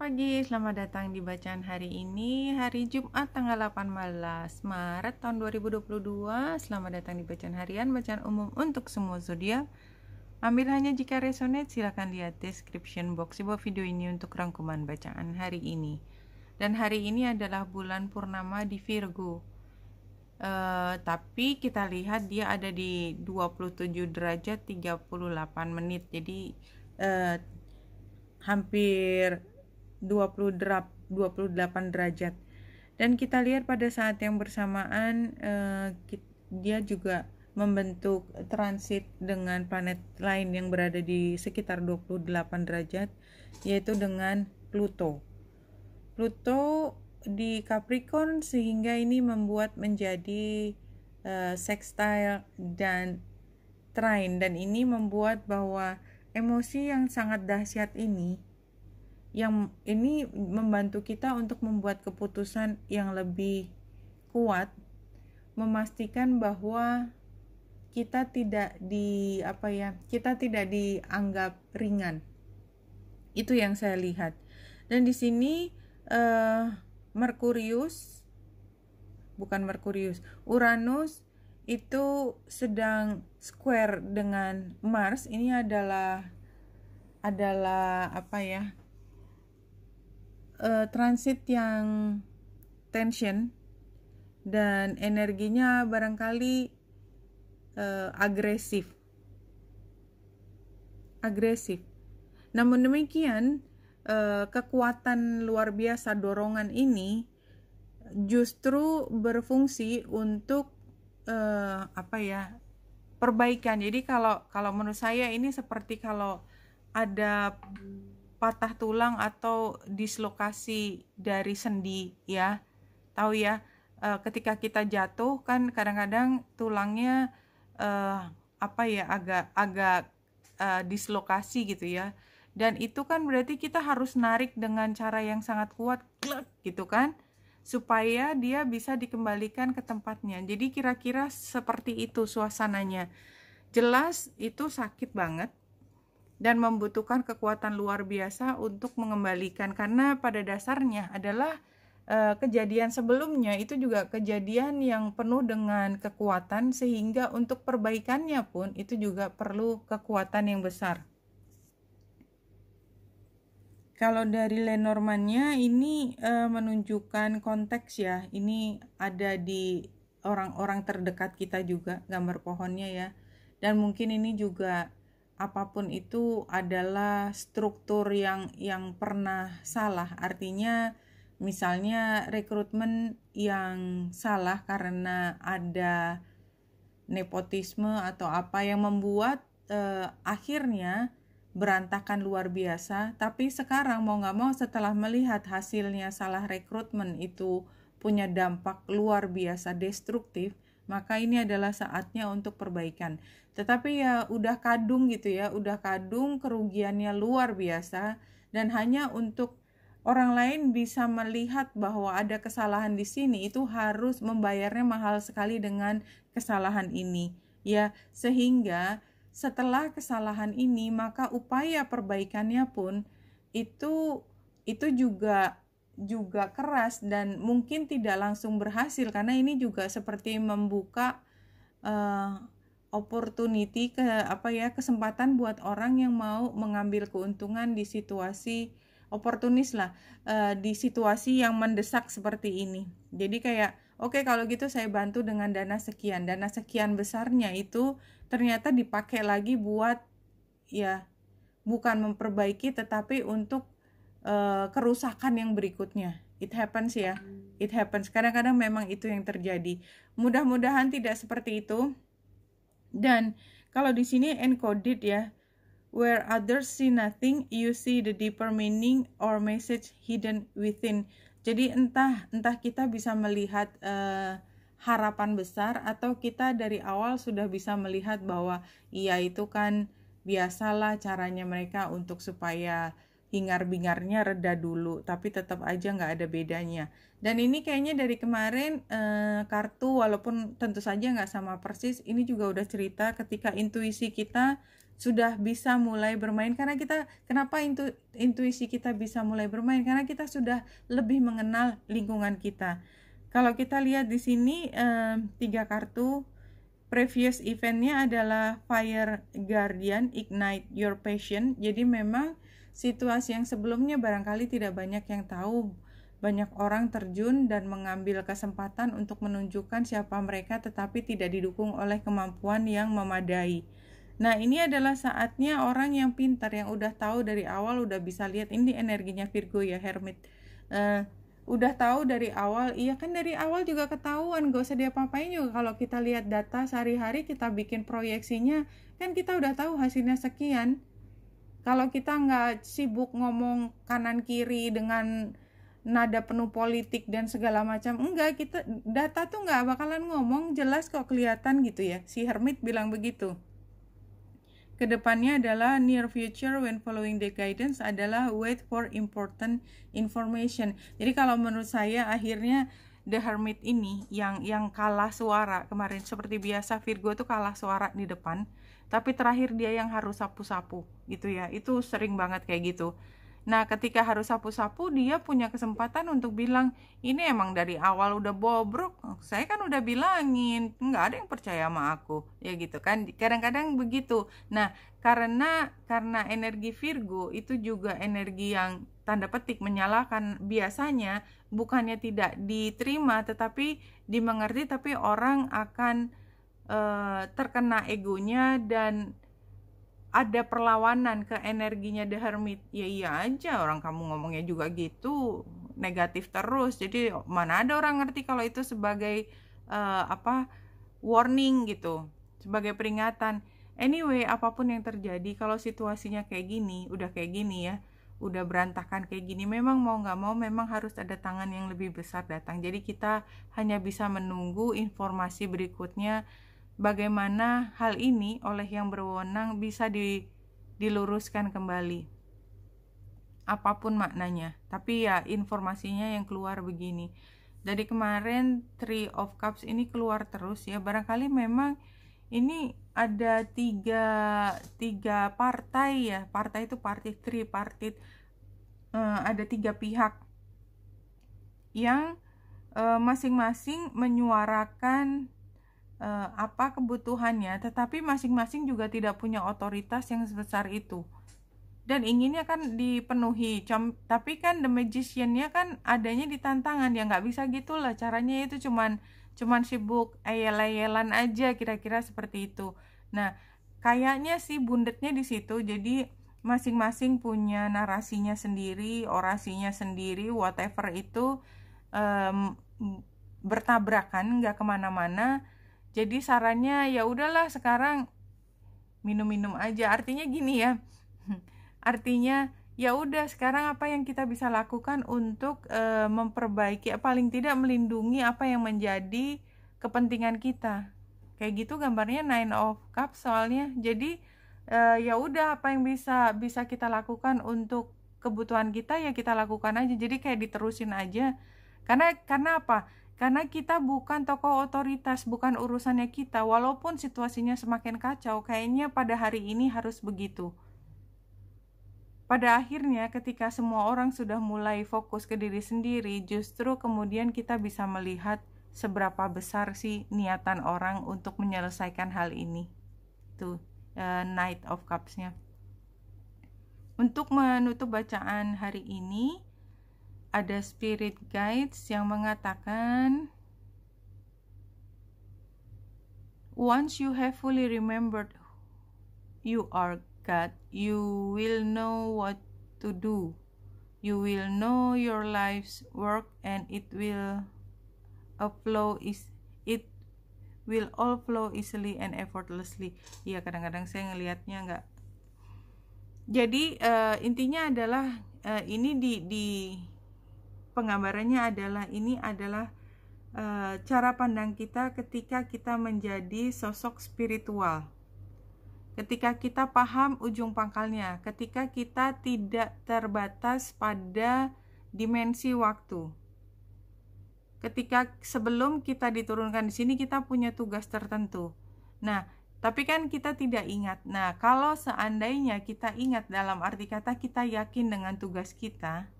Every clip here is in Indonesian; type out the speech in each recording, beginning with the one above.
pagi, selamat datang di bacaan hari ini, hari Jumat tanggal 18 Maret tahun 2022. Selamat datang di bacaan harian, bacaan umum untuk semua zodiak. Ambil hanya jika resonate, silakan lihat description box di bawah video ini untuk rangkuman bacaan hari ini. Dan hari ini adalah bulan purnama di Virgo. Tapi kita lihat dia ada di 27 derajat 38 menit. Jadi hampir 28 derajat. Dan kita lihat pada saat yang bersamaan dia juga membentuk transit dengan planet lain yang berada di sekitar 28 derajat, yaitu dengan Pluto. Pluto di Capricorn, sehingga ini membuat menjadi sextile dan trine, dan ini membuat bahwa emosi yang sangat dahsyat ini membantu kita untuk membuat keputusan yang lebih kuat, memastikan bahwa kita tidak dianggap ringan. Itu yang saya lihat. Dan di sini Uranus itu sedang square dengan Mars. Ini adalah transit yang tension, dan energinya barangkali agresif. Namun demikian, kekuatan luar biasa dorongan ini justru berfungsi untuk perbaikan. Jadi kalau menurut saya ini seperti kalau ada patah tulang atau dislokasi dari sendi, ya. Tahu ya, ketika kita jatuh kan kadang-kadang tulangnya agak dislokasi gitu ya. Dan itu kan berarti kita harus narik dengan cara yang sangat kuat, gitu kan, supaya dia bisa dikembalikan ke tempatnya. Jadi kira-kira seperti itu suasananya. Jelas itu sakit banget dan membutuhkan kekuatan luar biasa untuk mengembalikan, karena pada dasarnya adalah kejadian sebelumnya itu juga kejadian yang penuh dengan kekuatan, sehingga untuk perbaikannya pun itu juga perlu kekuatan yang besar. Kalau dari Lenormandnya ini menunjukkan konteks ya, ini ada di orang-orang terdekat kita juga, gambar pohonnya ya. Dan mungkin ini juga apapun itu adalah struktur yang pernah salah. Artinya misalnya rekrutmen yang salah karena ada nepotisme atau apa yang membuat akhirnya berantakan luar biasa. Tapi sekarang mau nggak mau, setelah melihat hasilnya salah rekrutmen itu punya dampak luar biasa destruktif, maka ini adalah saatnya untuk perbaikan. Tetapi ya udah kadung gitu ya, udah kadung, kerugiannya luar biasa, dan hanya untuk orang lain bisa melihat bahwa ada kesalahan di sini, itu harus membayarnya mahal sekali dengan kesalahan ini, ya. Sehingga setelah kesalahan ini, maka upaya perbaikannya pun itu juga keras dan mungkin tidak langsung berhasil, karena ini juga seperti membuka opportunity, kesempatan buat orang yang mau mengambil keuntungan di situasi oportunis lah, di situasi yang mendesak seperti ini. Jadi kayak oke, kalau gitu saya bantu dengan dana sekian besarnya itu ternyata dipakai lagi buat ya bukan memperbaiki, tetapi untuk kerusakan yang berikutnya. It happens ya, it happens. Kadang-kadang memang itu yang terjadi. Mudah-mudahan tidak seperti itu. Dan kalau di sini encoded ya, where others see nothing, you see the deeper meaning or message hidden within. Jadi entah kita bisa melihat harapan besar, atau kita dari awal sudah bisa melihat bahwa iya itu kan biasalah caranya mereka untuk supaya hingar-bingarnya reda dulu, tapi tetap aja nggak ada bedanya. Dan ini kayaknya dari kemarin kartu, walaupun tentu saja nggak sama persis, ini juga udah cerita ketika intuisi kita sudah bisa mulai bermain. Karena kita, kenapa intuisi kita bisa mulai bermain? Karena kita sudah lebih mengenal lingkungan kita. Kalau kita lihat di sini 3 kartu, previous eventnya adalah Fire Guardian, Ignite Your Passion. Jadi memang situasi yang sebelumnya barangkali tidak banyak yang tahu. Banyak orang terjun dan mengambil kesempatan untuk menunjukkan siapa mereka, tetapi tidak didukung oleh kemampuan yang memadai. Nah, ini adalah saatnya orang yang pintar, yang udah tahu dari awal, udah bisa lihat. Ini energinya Virgo ya, Hermit. Udah tahu dari awal. Iya kan, dari awal juga ketahuan, gak usah diapa-apain juga. Kalau kita lihat data sehari-hari, kita bikin proyeksinya, kan kita udah tahu hasilnya sekian. Kalau kita nggak sibuk ngomong kanan kiri dengan nada penuh politik dan segala macam, enggak, kita data tuh nggak bakalan ngomong, jelas kok, kelihatan gitu ya. Si Hermit bilang begitu. Kedepannya adalah near future when following the guidance adalah wait for important information. Jadi kalau menurut saya akhirnya The Hermit ini yang kalah suara kemarin, seperti biasa Virgo tuh kalah suara di depan, tapi terakhir dia yang harus sapu-sapu gitu ya. Itu sering banget kayak gitu. Nah, ketika harus sapu-sapu, dia punya kesempatan untuk bilang, ini emang dari awal udah bobrok, saya kan udah bilangin, nggak ada yang percaya sama aku, ya gitu kan, kadang-kadang begitu. Nah, karena energi Virgo itu juga energi yang tanda petik menyalahkan, biasanya bukannya tidak diterima, tetapi dimengerti, tapi orang akan terkena egonya dan ada perlawanan ke energinya The Hermit. Ya iya aja, orang kamu ngomongnya juga gitu, negatif terus. Jadi mana ada orang ngerti kalau itu sebagai warning gitu, sebagai peringatan. Anyway, apapun yang terjadi, kalau situasinya kayak gini, udah kayak gini ya, udah berantakan kayak gini, memang mau nggak mau memang harus ada tangan yang lebih besar datang. Jadi kita hanya bisa menunggu informasi berikutnya, bagaimana hal ini oleh yang berwenang bisa diluruskan kembali, apapun maknanya. Tapi ya informasinya yang keluar begini. Dari kemarin Three of Cups ini keluar terus ya, barangkali memang ini ada tiga partai ya. Partai itu partit, ada 3 pihak yang masing-masing menyuarakan apa kebutuhannya, tetapi masing-masing juga tidak punya otoritas yang sebesar itu dan inginnya kan dipenuhi. Tapi kan The Magician-nya kan adanya di tantangan, ya nggak bisa gitulah caranya, itu cuman sibuk ayel-ayelan aja, kira-kira seperti itu. Nah, kayaknya sih bundetnya di situ. Jadi masing-masing punya narasinya sendiri, orasinya sendiri, whatever itu, bertabrakan, nggak kemana-mana. Jadi sarannya ya udahlah sekarang minum-minum aja. Artinya gini ya. Artinya ya udah sekarang apa yang kita bisa lakukan untuk memperbaiki, paling tidak melindungi apa yang menjadi kepentingan kita. Kayak gitu gambarnya Nine of Cups soalnya. Jadi ya udah apa yang bisa kita lakukan untuk kebutuhan kita ya kita lakukan aja. Jadi kayak diterusin aja. Karena apa? Karena kita bukan tokoh otoritas, bukan urusannya kita. Walaupun situasinya semakin kacau, kayaknya pada hari ini harus begitu. Pada akhirnya ketika semua orang sudah mulai fokus ke diri sendiri, justru kemudian kita bisa melihat seberapa besar sih niatan orang untuk menyelesaikan hal ini. Tuh, Knight of Cups-nya. Untuk menutup bacaan hari ini, ada spirit guides yang mengatakan, once you have fully remembered you are God, you will know what to do. You will know your life's work and it will all flow easily and effortlessly. Iya, kadang-kadang saya ngelihatnya enggak. Jadi intinya adalah ini di penggambarannya adalah ini adalah cara pandang kita ketika kita menjadi sosok spiritual, ketika kita paham ujung pangkalnya, ketika kita tidak terbatas pada dimensi waktu, ketika sebelum kita diturunkan di sini kita punya tugas tertentu. Nah, Tapi kan kita tidak ingat. Nah, kalau seandainya kita ingat, dalam arti kata kita yakin dengan tugas kita,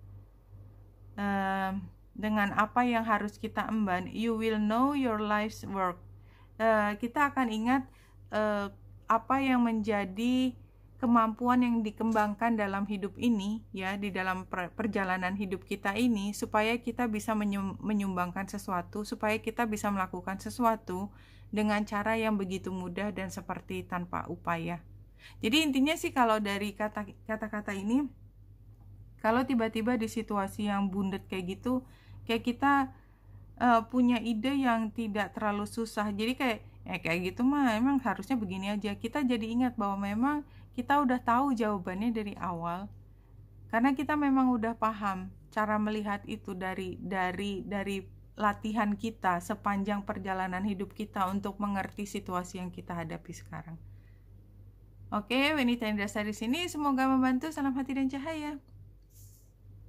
dengan apa yang harus kita emban, you will know your life's work. Kita akan ingat apa yang menjadi kemampuan yang dikembangkan dalam hidup ini, ya, di dalam perjalanan hidup kita ini, supaya kita bisa menyumbangkan sesuatu, supaya kita bisa melakukan sesuatu dengan cara yang begitu mudah dan seperti tanpa upaya. Jadi intinya sih, kalau dari kata-kata ini, kalau tiba-tiba di situasi yang bundet kayak gitu, kayak kita punya ide yang tidak terlalu susah, jadi kayak gitu mah emang harusnya begini aja, kita jadi ingat bahwa memang kita udah tahu jawabannya dari awal, karena kita memang udah paham cara melihat itu dari latihan kita sepanjang perjalanan hidup kita untuk mengerti situasi yang kita hadapi sekarang. Oke, Wenita Indrasari di sini, semoga membantu. Salam hati dan cahaya.